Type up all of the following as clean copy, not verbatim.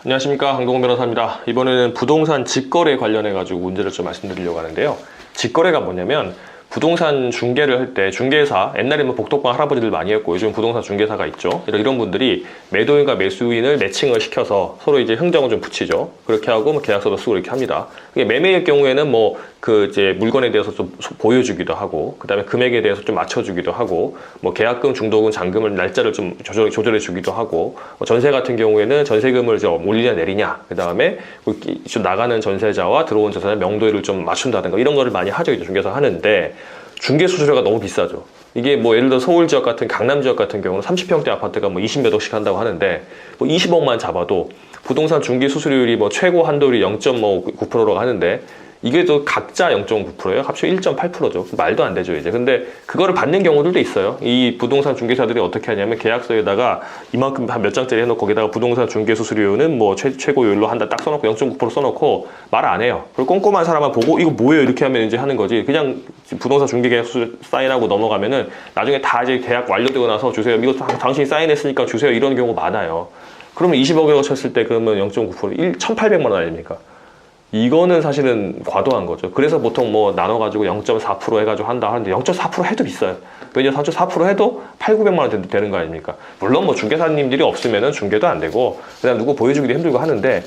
안녕하십니까, 강동원 변호사입니다. 이번에는 부동산 직거래 관련해 가지고 문제를 좀 말씀드리려고 하는데요. 직거래가 뭐냐면 부동산 중개를 할 때 중개사, 옛날에 뭐 복덕방 할아버지들 많이 했고 요즘 부동산 중개사가 있죠. 이런 분들이 매도인과 매수인을 매칭을 시켜서 서로 이제 흥정을 좀 붙이죠. 그렇게 하고 뭐 계약서도 쓰고 이렇게 합니다. 매매의 경우에는 뭐 그 이제 물건에 대해서 좀 보여주기도 하고, 그 다음에 금액에 대해서 좀 맞춰주기도 하고, 뭐 계약금, 중도금, 잔금을 날짜를 좀 조절해 주기도 하고, 뭐 전세 같은 경우에는 전세금을 좀 올리냐 내리냐, 그 다음에 좀 나가는 전세자와 들어온 전세자 명도를 좀 맞춘다든가 이런 거를 많이 하죠. 이제 중개사 하는데 중개 수수료가 너무 비싸죠. 이게 뭐 예를 들어 서울 지역 같은 강남 지역 같은 경우는 30평대 아파트가 뭐 20몇 억씩 한다고 하는데 뭐 20억만 잡아도 부동산 중개 수수료율이 뭐 최고 한도율이 0.9%라고 하는데 이게 또 각자 0.9%예요. 합쳐 1.8%죠. 말도 안 되죠, 이제. 근데 그거를 받는 경우들도 있어요. 이 부동산 중개사들이 어떻게 하냐면 계약서에다가 이만큼 한 몇 장짜리 해놓고 거기다가 부동산 중개 수수료는 뭐 최고율로 한다 딱 써놓고 0.9% 써놓고 말 안 해요. 그리고 꼼꼼한 사람만 보고 이거 뭐예요? 이렇게 하면 이제 하는 거지. 그냥 부동산 중개 계약서 사인하고 넘어가면은 나중에 다 이제 계약 완료되고 나서 주세요. 이거 당신이 사인했으니까 주세요. 이런 경우가 많아요. 그러면 20억이라고 쳤을 때 그러면 0.9% 1,800만 원 아닙니까? 이거는 사실은 과도한 거죠. 그래서 보통 뭐 나눠가지고 0.4% 해가지고 한다 하는데 0.4% 해도 비싸요. 왜냐면 0.4% 해도 8,900만 원 되는 거 아닙니까? 물론 뭐 중개사님들이 없으면은 중개도 안 되고 그냥 누구 보여주기도 힘들고 하는데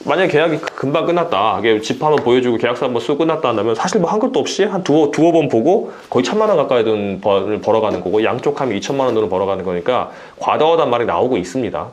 만약에 계약이 금방 끝났다. 집 한번 보여주고 계약서 한번 쓰고 끝났다 한다면 사실 뭐 한 것도 없이 한 두어 번 보고 거의 1,000만 원 가까이 돈 벌어가는 거고 양쪽 하면 2,000만 원 돈을 벌어가는 거니까 과다하단 말이 나오고 있습니다.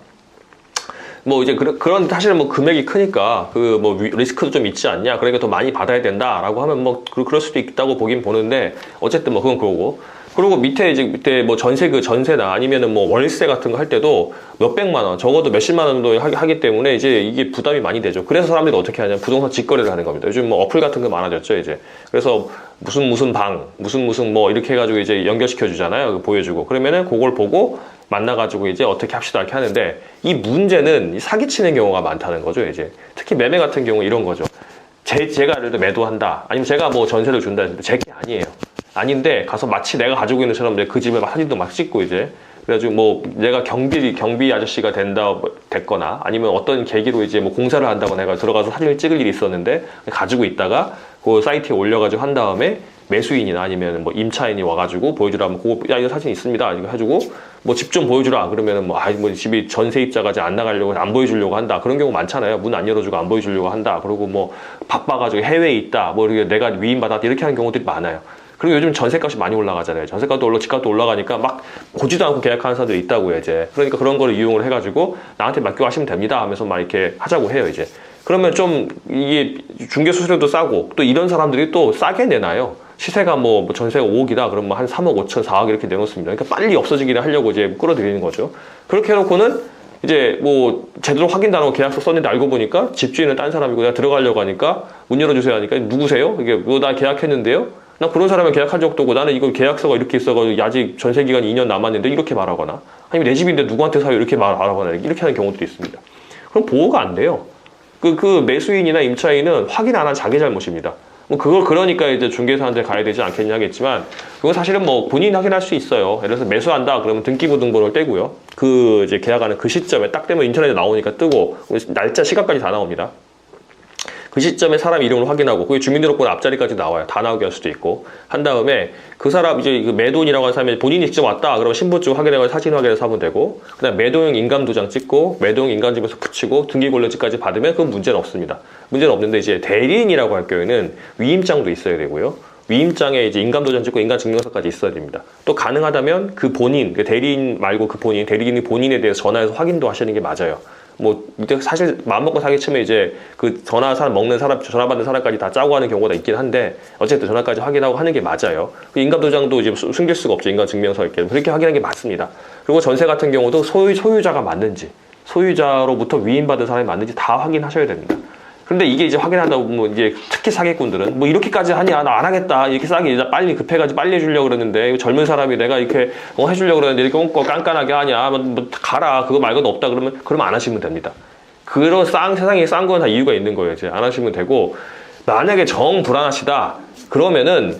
뭐 이제 그런 사실은 뭐 금액이 크니까 그 뭐 리스크도 좀 있지 않냐, 그러니까 더 많이 받아야 된다라고 하면 뭐 그럴 수도 있다고 보긴 보는데 어쨌든 뭐 그건 그거고. 그리고 밑에 뭐 전세나 아니면은 뭐 월세 같은 거 할 때도 몇백만 원, 적어도 몇십만 원 정도 하기 때문에 이제 이게 부담이 많이 되죠. 그래서 사람들이 어떻게 하냐면 부동산 직거래를 하는 겁니다. 요즘 뭐 어플 같은 거 많아졌죠, 이제. 그래서 무슨 방, 무슨 뭐 이렇게 해가지고 이제 연결시켜 주잖아요. 보여주고. 그러면은 그걸 보고 만나가지고 이제 어떻게 합시다 이렇게 하는데 이 문제는 사기치는 경우가 많다는 거죠, 이제. 특히 매매 같은 경우 이런 거죠. 제가 예를 들어 매도한다. 아니면 제가 뭐 전세를 준다 했는데 제게 아니에요. 아닌데 가서 마치 내가 가지고 있는 것처럼 그 집에 사진도 막 찍고 이제 그래가지고 뭐 내가 경비 아저씨가 됐거나 아니면 어떤 계기로 이제 뭐 공사를 한다거나 해가 들어가서 사진을 찍을 일이 있었는데 가지고 있다가 그 사이트에 올려가지고 한 다음에 매수인이나 아니면 뭐 임차인이 와가지고 보여주라면 야 이거 사진 있습니다 이거 해주고 뭐 집 좀 보여주라 그러면은 뭐 집이 전세입자가 이제 안 나가려고 안 보여주려고 한다 그런 경우 많잖아요. 문 안 열어주고 안 보여주려고 한다. 그리고 뭐 바빠가지고 해외에 있다 뭐 이렇게 내가 위임받았다 이렇게 하는 경우들이 많아요. 그리고 요즘 전세값이 많이 올라가잖아요. 전세값도 올라, 집값도 올라가니까 막 보지도 않고 계약하는 사람들이 있다고요, 이제. 그러니까 그런 거를 이용을 해가지고 나한테 맡겨가시면 됩니다 하면서 막 이렇게 하자고 해요, 이제. 그러면 좀 이게 중개 수수료도 싸고 또 이런 사람들이 또 싸게 내놔요. 시세가 뭐 전세가 5억이다 그러면 뭐 한 3억 5천 4억 이렇게 내놓습니다. 그러니까 빨리 없어지기를 하려고 이제 끌어들이는 거죠. 그렇게 해놓고는 이제 뭐 제대로 확인도 안 하고 계약서 썼는데 알고 보니까 집주인은 딴 사람이고 내가 들어가려고 하니까 문 열어주세요 하니까 누구세요? 이게 뭐 나 계약했는데요? 나 그런 사람을 계약한 적도 없고 나는 이거 계약서가 이렇게 있어가지고 아직 전세기간이 2년 남았는데 이렇게 말하거나 아니면 내 집인데 누구한테 사요 이렇게 말하거나 이렇게 하는 경우도 있습니다. 그럼 보호가 안 돼요. 그 매수인이나 임차인은 확인 안 한 자기 잘못입니다. 뭐 그걸 그러니까 이제 중개사한테 가야 되지 않겠냐 하겠지만 그건 사실은 뭐 본인이 확인할 수 있어요. 예를 들어서 매수한다 그러면 등기부등본을 떼고요. 그 이제 계약하는 그 시점에 딱 되면 인터넷에 나오니까 뜨고 날짜 시간까지 다 나옵니다. 그 시점에 사람 이름을 확인하고 그게 주민등록번 앞자리까지 나와요. 다 나오게 할 수도 있고 한 다음에 그 사람 이제 그 매도인이라고 하는 사람이 본인이 직접 왔다 그러면 신분증 확인해서 사진 확인해서 하면 되고 그다음 매도용 인감도장 찍고 매도용 인감증명서 붙이고 등기권료지까지 받으면 그건 문제는 없습니다. 문제는 없는데 이제 대리인이라고 할 경우에는 위임장도 있어야 되고요. 위임장에 이제 인감도장 찍고 인감증명서까지 있어야 됩니다. 또 가능하다면 그 본인, 그 대리인 말고 그 본인, 대리인이 본인에 대해서 전화해서 확인도 하시는 게 맞아요. 뭐 사실 마음먹고 사기치면 이제 그 전화 먹는 사람, 전화 받는 사람까지 다 짜고 하는 경우가 있긴 한데 어쨌든 전화까지 확인하고 하는 게 맞아요. 그 인감도장도 이제 숨길 수가 없죠. 인감증명서 이렇게 그렇게 확인하는 게 맞습니다. 그리고 전세 같은 경우도 소유자가 맞는지 소유자로부터 위임받은 사람이 맞는지 다 확인하셔야 됩니다. 근데 이게 이제 확인한다고 보면 이제 특히 사기꾼들은 뭐 이렇게까지 하냐 나 안 하겠다 이렇게 싸게 이제 빨리 급해가지고 빨리 해주려고 그러는데 젊은 사람이 내가 이렇게 해주려고 그러는데 이렇게 깐깐하게 하냐 뭐 가라 그거 말고는 없다 그러면 안 하시면 됩니다. 그런 세상에 싼 건 다 이유가 있는 거예요. 이제 안 하시면 되고 만약에 정 불안하시다 그러면은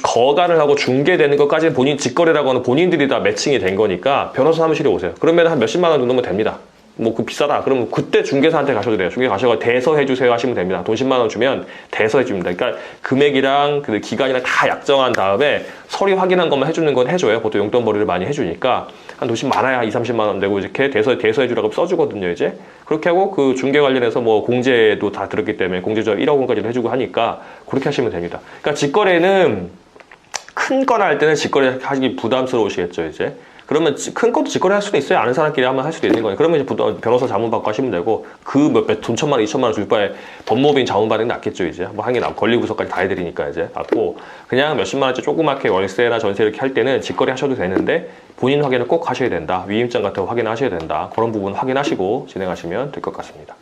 거가를 하고 중개되는 것까지는 본인 직거래라고 하는 본인들이 다 매칭이 된 거니까 변호사 사무실에 오세요. 그러면 한 몇십만 원 정도면 됩니다. 뭐 그 비싸다. 그러면 그때 중개사한테 가셔도 돼요. 중개 가셔서 대서해 주세요 하시면 됩니다. 돈 10만 원 주면 대서해 줍니다. 그러니까 금액이랑 그 기간이랑 다 약정한 다음에 서류 확인한 것만 해주는 건 해줘요. 보통 용돈 벌이를 많이 해주니까 한 돈 10 많아야 2, 30만 원 내고 이렇게 대서해 주라고 써주거든요. 이제 그렇게 하고 그 중개 관련해서 뭐 공제도 다 들었기 때문에 공제조 1억 원까지도 해주고 하니까 그렇게 하시면 됩니다. 그러니까 직거래는 큰 거나 할 때는 직거래 하기 부담스러우시겠죠. 이제 그러면 큰 것도 직거래 할 수도 있어요. 아는 사람끼리 하면 할 수도 있는 거예요. 그러면 이제 변호사 자문 받고 하시면 되고 그 돈 1,000만 원, 2,000만 원 줄 바에 법무법인 자문 받는 게 낫겠죠. 이제 뭐 한개 권리구속까지 다 해드리니까 이제 받고 그냥 몇십만 원짜리 조그맣게 월세나 전세 이렇게 할 때는 직거래 하셔도 되는데 본인 확인을 꼭 하셔야 된다. 위임장 같은 거 확인하셔야 된다. 그런 부분 확인하시고 진행하시면 될 것 같습니다.